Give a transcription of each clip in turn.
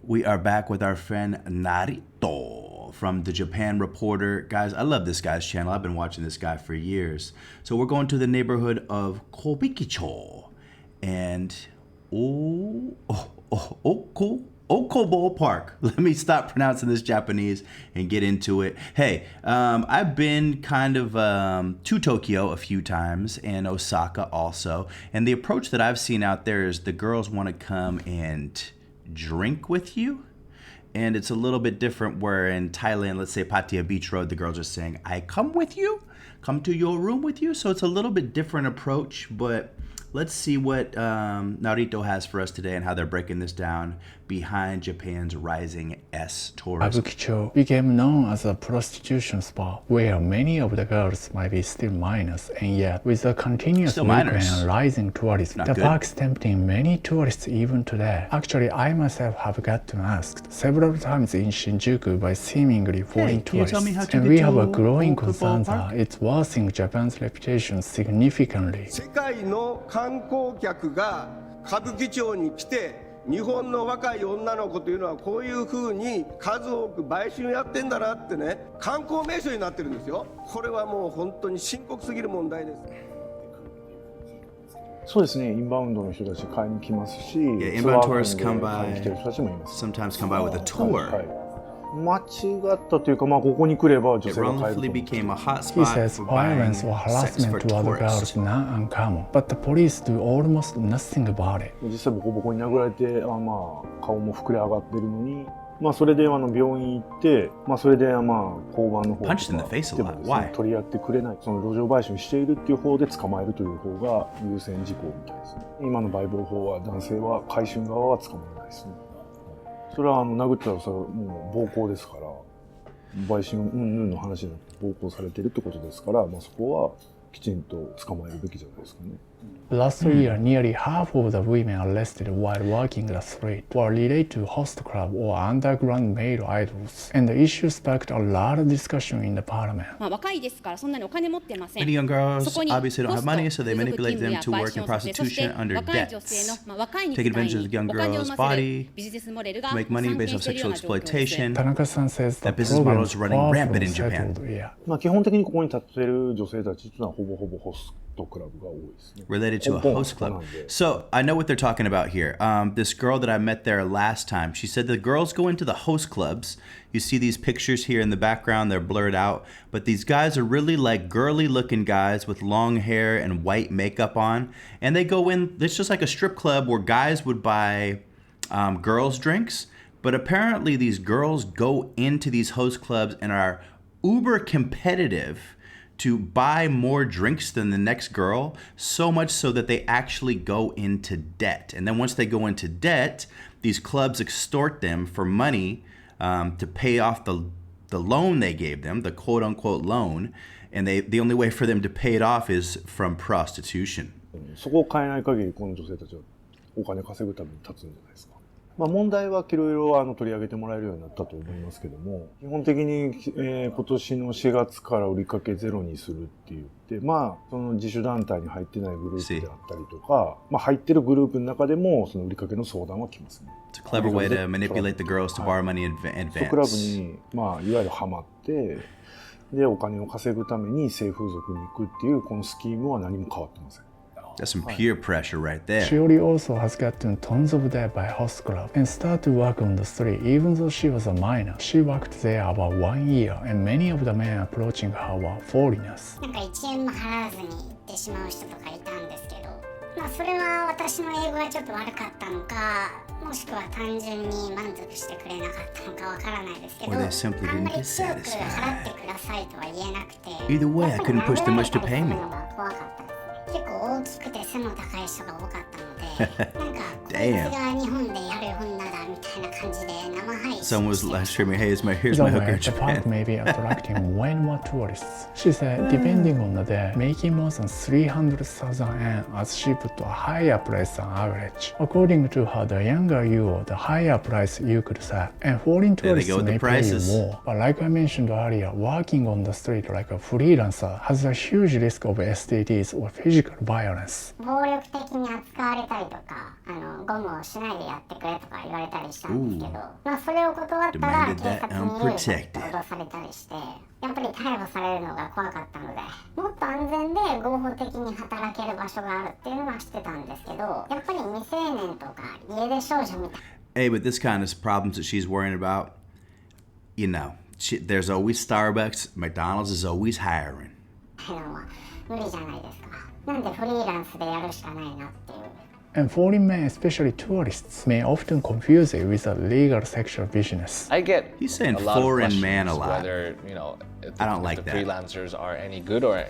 We are back with our friend Narito from the Japan Reporter. Guys, I love this guy's channel. I've been watching this guy for years. So we're going to the neighborhood of Kobikicho. And Okobo Park. Let me stop pronouncing this Japanese and get into it. Hey, I've been kind of to Tokyo a few times and Osaka also. And the approach that I've seen out there is the girls want to come and drink with you. And it's a little bit different where in Thailand, let's say Pattaya Beach Road, the girls are saying, I come with you, come to your room with you. So it's a little bit different approach, but let's see what Narito has for us today and how they're breaking this down behind Japan's rising S tourism. Kabukicho became known as a prostitution spot where many of the girls might be still minors, and yet with the continuous movement and rising tourism, the park's tempting many tourists even today. Actually, I myself have gotten asked several times in Shinjuku by seemingly foreign tourists, and we have a growing concern that it's worsening Japan's reputation significantly. 観光客が歌舞伎町に来て日本の若い女の子というのはこういう風に数多く売春やってんだなってね観光名所になってるんですよ。これはもう本当に深刻すぎる問題です。そうですね、インバウンドの人たち買いに来ますし、Yeah, inbound tourists come by, sometimes come by with a tour. 間違ったというか、まあここに来れば女性が買えると。He says violence or harassment to other girls is not uncommon, but the police do almost nothing about it. 実際ボコボコに殴られて、まあ顔も膨れ上がってるのに、まあそれで病院行って、まあそれでまあ交番の方でも取り合ってくれない、その路上売春しているっていう方で捕まえるという方が優先事項みたいですね。今の売買法は男性は買春側は捕まえないですね。それは殴ったらそれはもう暴行ですから、売春云々の話で暴行されているってことですから、まあそこはきちんと捕まえるべきじゃないですかね。Last year, nearly half of the women arrested while working the street were related to host club or underground male idols, and the issue sparked a lot of discussion in the parliament. Many young girls obviously don't have money, so they manipulate them to work in prostitution under debts. Take advantage of the young girl's body, make money based on sexual exploitation. Tanaka-san says the That business model is running rampant in Japan. まあ基本的にここに立っている女性たちというのはほぼほぼホストクラブが多いですね。Related to a host club. So I know what they're talking about here. This girl that I met there last time, she said the girls go into the host clubs. You see these pictures here in the background, they're blurred out. But these guys are really like girly looking guys with long hair and white makeup on. And they go in, it's just like a strip club where guys would buy girls drinks. But apparently these girls go into these host clubs and are uber competitive to buy more drinks than the next girl, so much so that they actually go into debt. And then once they go into debt, these clubs extort them for money to pay off the loan they gave them, the quote-unquote loan, and the only way for them to pay it off is from prostitution. そこを変えない限り、この女性たちはお金稼ぐために立つんじゃないですか。まあ問題はいろいろ取り上げてもらえるようになったと思いますけども、基本的に、今年の4月から売りかけゼロにするって言って、まあその自主団体に入ってないグループであったりとか、まあ入ってるグループの中でもその売りかけの相談は来ますね。It's a clever way to manipulate the girls to borrow money in advance. クラブにまあいわゆるハマって、でお金を稼ぐために性風俗に行くっていうこのスキームは何も変わってません。That's some peer pressure right there. Shiori also has gotten tons of debt by host club and started to work on the street even though she was a minor. She worked there about 1 year and many of the men approaching her were foreigners. なんか1円も払わずに行ってしまう人とかいたんですけど、まあそれは私の英語がちょっと悪かったのか、もしくは単純に満足してくれなかったのかわからないですけど、あんまり強く払ってくださいとは言えなくて、 Either way, I couldn't push them much to pay me. 怖かったです。結構大きくて背の高い人が多かったので、なんかこいつが日本でやる女だみたいな感じで生配信 Someone was live streaming, hey, here's my hooker in the Japan. park may be attracting way more tourists. She said, depending on the day, making more than 300,000 yen as she put a higher price than average. According to her, the younger you are, the higher price you could set. And foreign tourists may pay you more. But like I mentioned earlier, working on the street like a freelancer has a huge risk of STDs or physical violence. 暴力的に扱われたりとか、ゴムをしないでやってくれとか言われたりしたんですけど、まあそれを断ったら警察に脅されたりして、やっぱり逮捕されるのが怖かったので、もっと安全で合法的に働ける場所があるっていうのは知ってたんですけど、やっぱり未成年とか家出少女みたいな。Hey, but this kind of problems that she's worrying about, you know, there's always Starbucks, McDonald's is always hiring. 無理じゃないですか。なんでフリーランスでやるしかないなっていう。And foreign men, especially tourists, may often confuse it with a legal sexual business. I get He's saying foreign man a lot. Whether, you know, I don't like the that. freelancers are any good or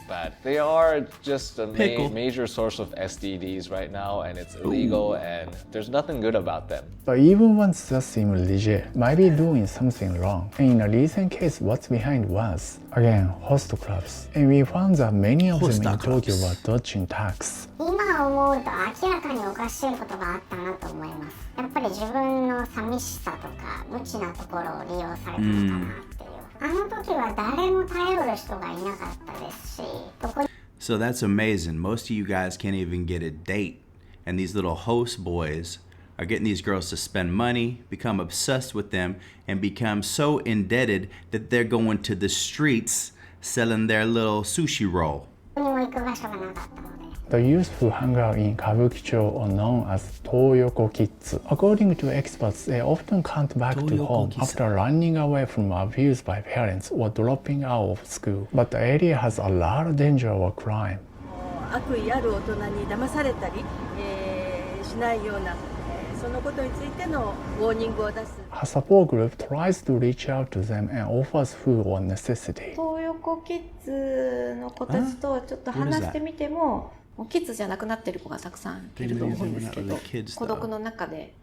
bad. They are just a major source of STDs right now, and it's illegal, and there's nothing good about them. But even ones that seem legit might be doing something wrong. And in a recent case, what's behind was, again, host clubs. And we found that many of them in Tokyo were dodging tax. 今思うと明らかにおかしいことがあったなと思います。やっぱり自分の寂しさとか無知なところを利用されたのかなっていう。あの時は誰も頼る人がいなかったですし、どこに So that's amazing. Most of you guys can't even get a date. And these little host boys are getting these girls to spend money, become obsessed with them, and become so indebted that they're going to the streets selling their little sushi roll. も行く場所がなかったので。The youth who hung out in Kabukicho are known as Toyoko kids. According to experts, they often come back to home after running away from abuse by parents or dropping out of school. But the area has a lot of danger of crime. 悪意ある大人に騙されたり、しないような、そのことについてのウォーニングを出す。Her support group tries to reach out to them and offers food or necessity. 東横キッズの子たちとちょっと話してみても、もうキッズじゃなくなってる子がたくさんいると思うんですけど、孤独の中で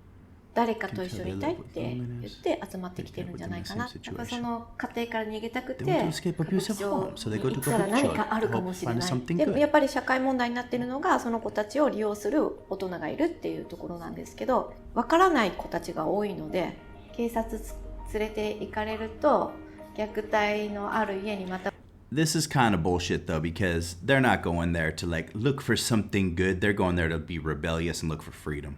誰かと一緒にいたいって言って集まってきてるんじゃないかな。やっぱその家庭から逃げたくて、歌舞伎町に行ったら何かあるかもしれない。でもやっぱり社会問題になってるのがその子たちを利用する大人がいるっていうところなんですけど、わからない子たちが多いので、警察連れて行かれると虐待のある家にまた。This is kind of bullshit though, because they're not going there to like look for something good. They're going there to be rebellious and look for freedom.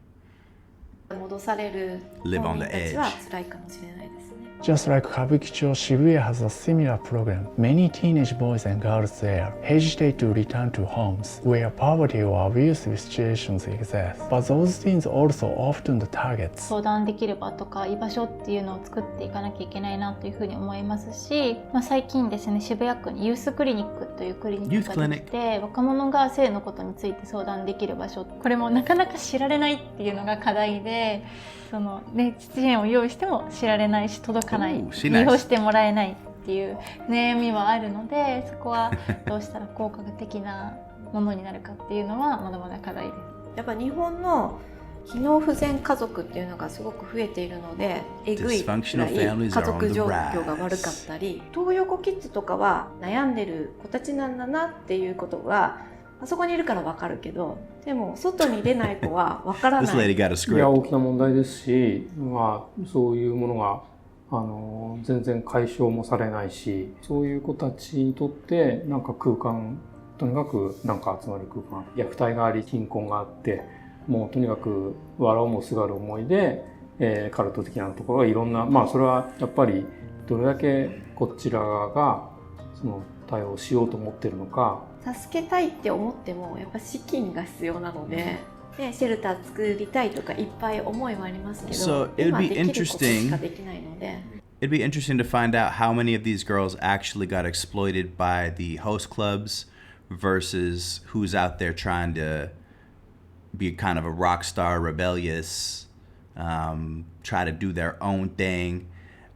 戻される本人たちは辛いかもしれないですね。Just like Kabukicho, Shibuya has a similar program. Many teenage boys and girls there hesitate to return to homes where poverty or abusive situations exist. But those teens also often the targets. 相談できる場とか居場所っていうのを作っていかなきゃいけないなというふうに思いますし、最近ですね、渋谷区にユースクリニックというクリニックができて、若者が性のことについて相談できる場所、これもなかなか知られないっていうのが課題で、そのね、支援を用意しても知られないし届かない、利用してもらえないっていう悩みはあるので、そこはどうしたら効果的なものになるかっていうのはまだまだ課題です。やっぱ日本の機能不全家族っていうのがすごく増えているので、えぐいくらい家族状況が悪かったり、東横キッズとかは悩んでる子たちなんだなっていうことがあそこにいるから分かるけど、でも外に出ない子は分からない。いや、大きな問題ですし、そういうものが全然解消もされないし、そういう子たちにとってなんか空間、とにかくなんか集まる空間、虐待があり貧困があって、もうとにかく笑うもすがる思いで、カルト的なところがいろんな、それはやっぱりどれだけこちら側がその対応しようと思ってるのか。助けたいって思ってもやっぱ資金が必要なので、シェルター作りたいとかいっぱい思いはありますけど、今できることしかできないので。It'd be interesting to find out how many of these girls actually got exploited by the host clubs versus who's out there trying to be kind of a rock star, rebellious, try to do their own thing.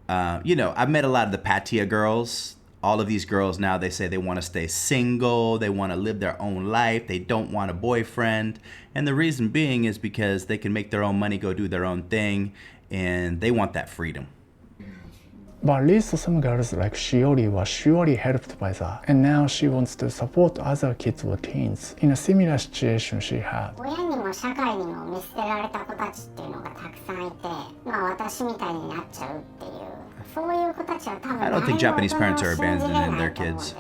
I've met a lot of the Pattaya girls. All of these girls now, they say they want to stay single, they want to live their own life, they don't want a boyfriend. And the reason being is because they can make their own money, go do their own thing. and they want that freedom. But at least some girls like Shiori was surely helped by that. And now she wants to support other kids or teens in a similar situation she had. 親にも社会にも見捨てられた子たちっていうのがたくさんいて、私みたいになっちゃうっていう、そういう子たちは多分 I don't think Japanese parents are abandoning their kids.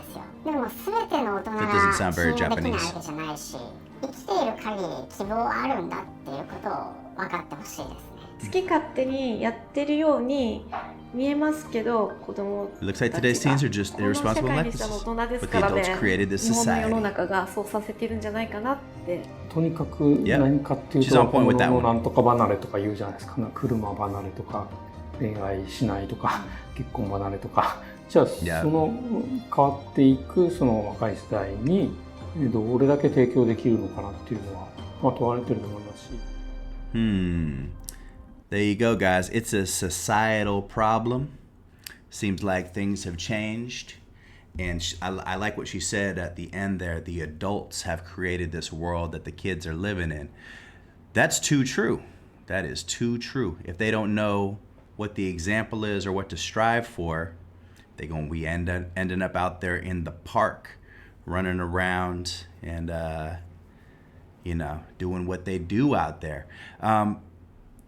でも全ての大人が信用できないわけじゃないし、生きている限り希望はあるんだっていうことを分かってほしいですね。好き勝手にやってるように見えますけど、子供たちが It looks like today's teens are just irresponsible necklaces, but the adults created this 日本の世の society. 中がそうさせてるんじゃないかなって。とにかく何かっていう She's と on point with that 若者 one. のなんとか離れとか言うじゃないですか。車離れとか恋愛しないとか結婚離れとか。じゃあ Yeah. その変わっていくその若い世代にどれだけ提供できるのかなっていうのは問われてると思いますし。There you go, guys. It's a societal problem. Seems like things have changed. And I like what she said at the end there. The adults have created this world that the kids are living in. That's too true. That is too true. If they don't know what the example is or what to strive for, they're going to be ending up out there in the park, running around and, doing what they do out there.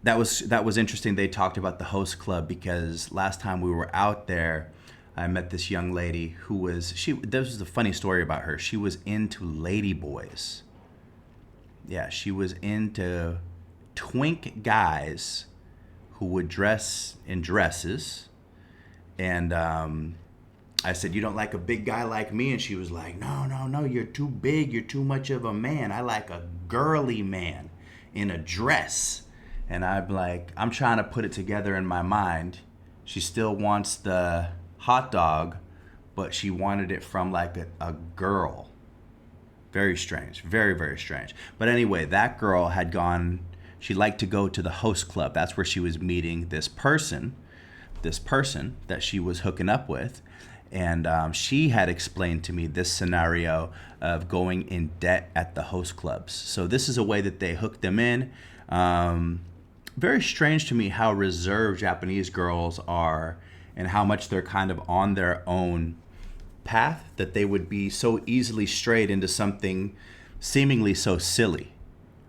That was interesting. They talked about the host club because last time we were out there, I met this young lady who was, this was a funny story about her. She was into ladyboys. Yeah, she was into twink guys who would dress in dresses. And I said, you don't like a big guy like me? And she was like, no, you're too big. You're too much of a man. I like a girly man in a dress. And I'm like, I'm trying to put it together in my mind. She still wants the hot dog, but she wanted it from like a girl. Very strange. Very, very strange. But anyway, that girl had gone, she liked to go to the host club. That's where she was meeting this person that she was hooking up with. And she had explained to me this scenario of going in debt at the host clubs. So this is a way that they hook them in. Very strange to me how reserved Japanese girls are and how much they're kind of on their own path, that they would be so easily strayed into something seemingly so silly,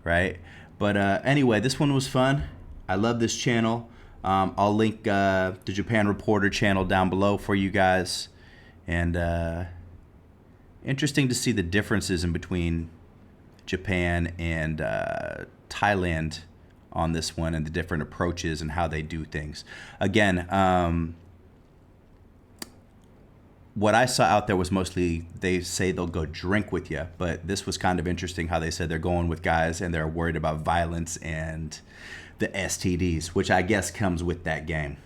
right? But anyway, this one was fun. I love this channel. I'll link the Japan Reporter channel down below for you guys. And interesting to see the differences in between Japan and Thailand on this one, and the different approaches and how they do things. Again, what I saw out there was mostly they say they'll go drink with you, but this was kind of interesting how they said they're going with guys and they're worried about violence and the STDs, which I guess comes with that game.